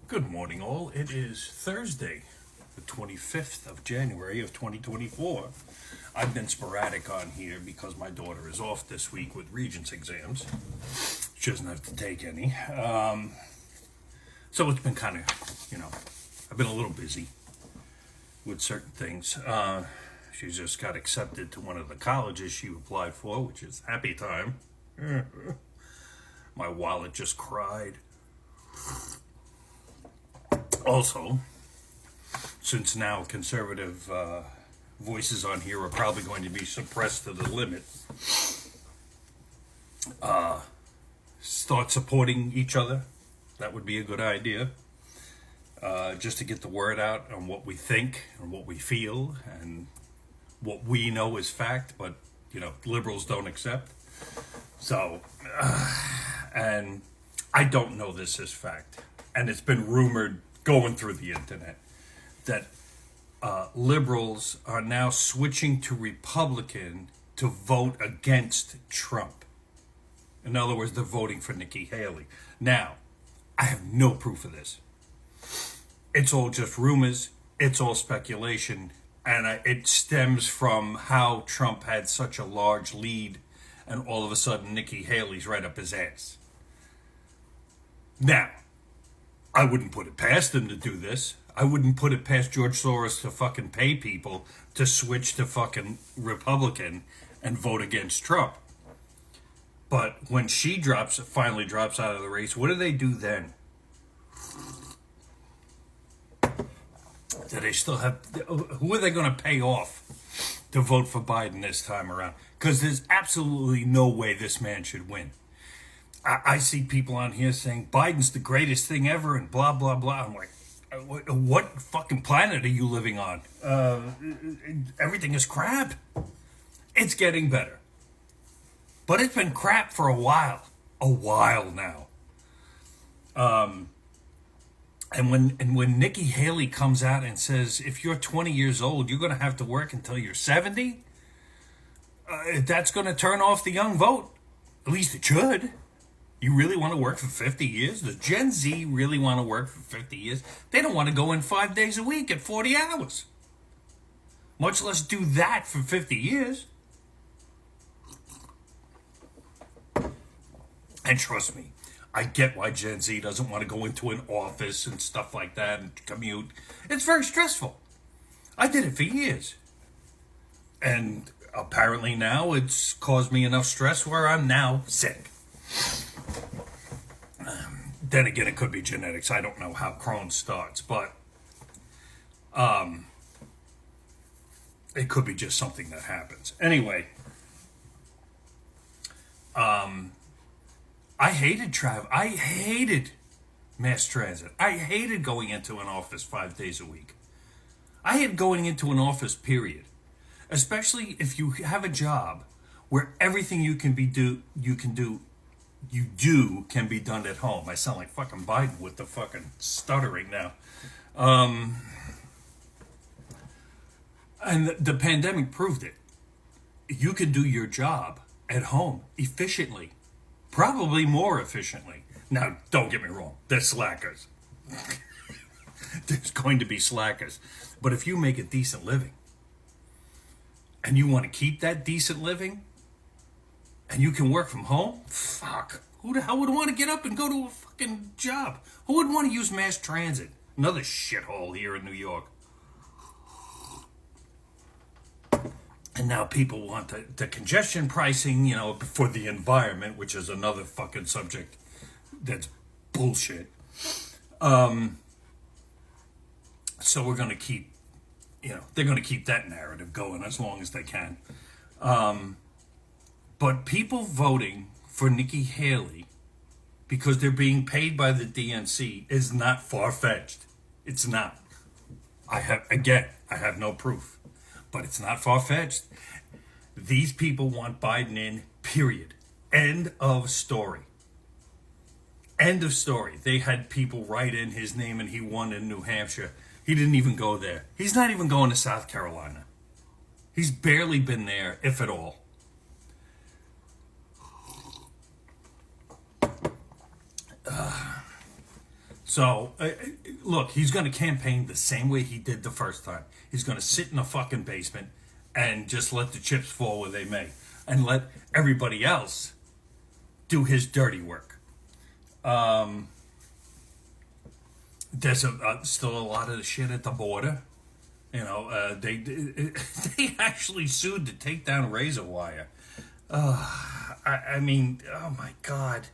Good morning, all. It is Thursday, the 25th of January of 2024. I've been sporadic on here because my daughter is off this week with Regents exams. She doesn't have to take any. So it's been kind of, I've been a little busy with certain things. She just got accepted to one of the colleges she applied for, which is happy time. My wallet just cried. Also, since now conservative voices on here are probably going to be suppressed to the limit, start supporting each other. That would be a good idea. Just to get the word out on what we think and what we feel and what we know is fact, but, liberals don't accept. So, and I don't know this as fact. And it's been rumored going through the internet that liberals are now switching to Republican to vote against Trump. In other words, they're voting for Nikki Haley. Now, I have no proof of this. It's all just rumors. It's all speculation. And it stems from how Trump had such a large lead and all of a sudden Nikki Haley's right up his ass. Now, I wouldn't put it past them to do this. I wouldn't put it past George Soros to fucking pay people to switch to fucking Republican and vote against Trump. But when she finally drops out of the race, what do they do then? Do they still have, who are they going to pay off to vote for Biden this time around? Because there's absolutely no way this man should win. I see people on here saying Biden's the greatest thing ever and blah, blah, blah. I'm like, what fucking planet are you living on? Everything is crap. It's getting better. But it's been crap for a while. A while now. And when Nikki Haley comes out and says, if you're 20 years old, you're going to have to work until you're 70, that's going to turn off the young vote. At least it should. You really want to work for 50 years? Does Gen Z really want to work for 50 years? They don't want to go in 5 days a week at 40 hours. Much less do that for 50 years. And trust me, I get why Gen Z doesn't want to go into an office and stuff like that and commute. It's very stressful. I did it for years. And apparently now it's caused me enough stress where I'm now sick. Then again, it could be genetics. I don't know how Crohn's starts, but it could be just something that happens. Anyway, I hated travel. I hated mass transit. I hated going into an office 5 days a week. I hated going into an office, period. Especially if you have a job where everything you can be done at home. I sound like fucking Biden with the fucking stuttering now. And the pandemic proved it. You can do your job at home efficiently. Probably more efficiently. Now, don't get me wrong. There's slackers. There's going to be slackers. But if you make a decent living, and you want to keep that decent living, and you can work from home, fuck. Who the hell would want to get up and go to a fucking job? Who would want to use mass transit? Another shithole here in New York. And now people want the congestion pricing, for the environment, which is another fucking subject that's bullshit. So we're going to keep, they're going to keep that narrative going as long as they can. But people voting for Nikki Haley because they're being paid by the DNC is not far-fetched. It's not. I have no proof. But it's not far-fetched. These people want Biden in, period. End of story. End of story. They had people write in his name and he won in New Hampshire. He didn't even go there. He's not even going to South Carolina. He's barely been there, if at all. So, look, he's going to campaign the same way he did the first time. He's going to sit in a fucking basement and just let the chips fall where they may, and let everybody else do his dirty work. There's still a lot of the shit at the border. You know, they actually sued to take down razor wire. I mean, oh my God,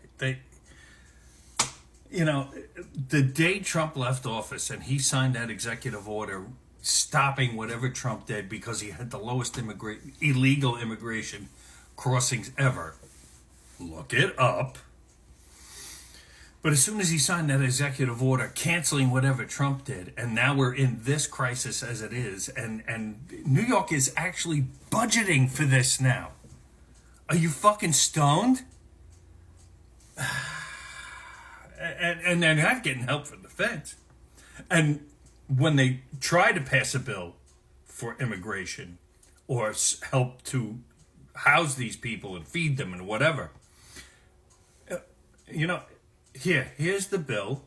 the day Trump left office and he signed that executive order stopping whatever Trump did because he had the lowest illegal immigration crossings ever. Look it up. But as soon as he signed that executive order canceling whatever Trump did, and now we're in this crisis as it is, and New York is actually budgeting for this now. Are you fucking stoned? And they're not getting help from the feds. And when they try to pass a bill for immigration or help to house these people and feed them and whatever, here's the bill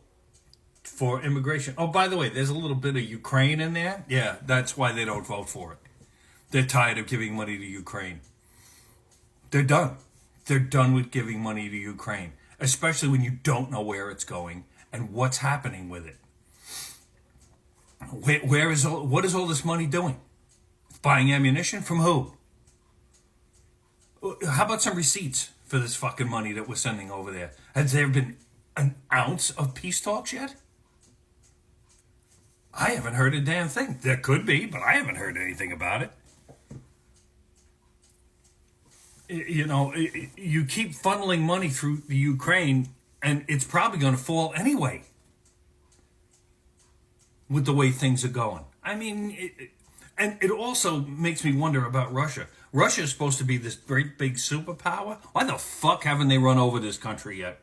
for immigration. Oh, by the way, there's a little bit of Ukraine in there. Yeah, that's why they don't vote for it. They're tired of giving money to Ukraine. They're done. They're done with giving money to Ukraine, especially when you don't know where it's going and what's happening with it. What is all this money doing? Buying ammunition from who? How about some receipts for this fucking money that we're sending over there? Has there been an ounce of peace talks yet? I haven't heard a damn thing. There could be, but I haven't heard anything about it. You keep funneling money through the Ukraine, and it's probably going to fall anyway with the way things are going. I mean, it also makes me wonder about Russia. Russia is supposed to be this great big superpower. Why the fuck haven't they run over this country yet?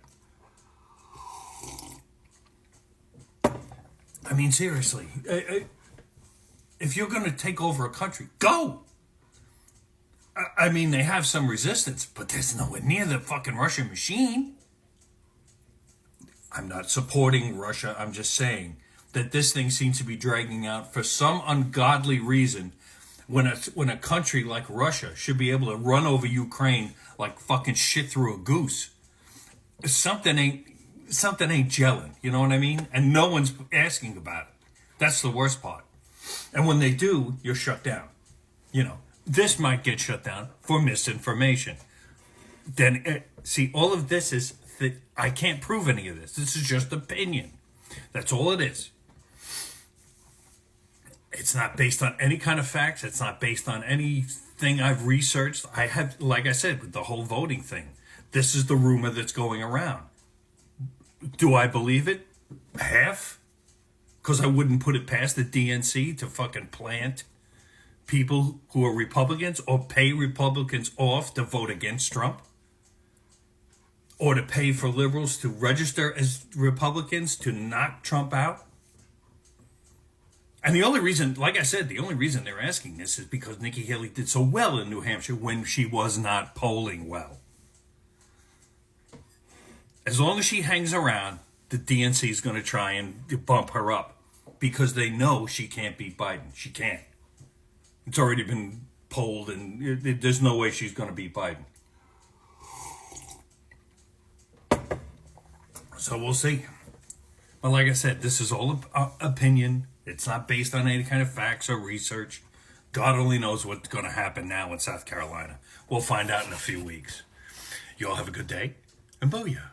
I mean, seriously, if you're going to take over a country, go! I mean, they have some resistance, but there's nowhere near the fucking Russian machine. I'm not supporting Russia. I'm just saying that this thing seems to be dragging out for some ungodly reason when a country like Russia should be able to run over Ukraine like fucking shit through a goose. Something ain't gelling, you know what I mean? And no one's asking about it. That's the worst part. And when they do, you're shut down. This might get shut down for misinformation. Then, all of this is that I can't prove any of this. This is just opinion. That's all it is. It's not based on any kind of facts. It's not based on anything I've researched. Like I said, with the whole voting thing, this is the rumor that's going around. Do I believe it? Half? Because I wouldn't put it past the DNC to fucking plant people who are Republicans or pay Republicans off to vote against Trump, or to pay for liberals to register as Republicans to knock Trump out. And the only reason, like I said, the only reason they're asking this is because Nikki Haley did so well in New Hampshire when she was not polling well. As long as she hangs around, the DNC is going to try and bump her up because they know she can't beat Biden. She can't. It's already been polled, and there's no way she's going to beat Biden. So we'll see. But like I said, this is all opinion. It's not based on any kind of facts or research. God only knows what's going to happen now in South Carolina. We'll find out in a few weeks. You all have a good day, and booyah.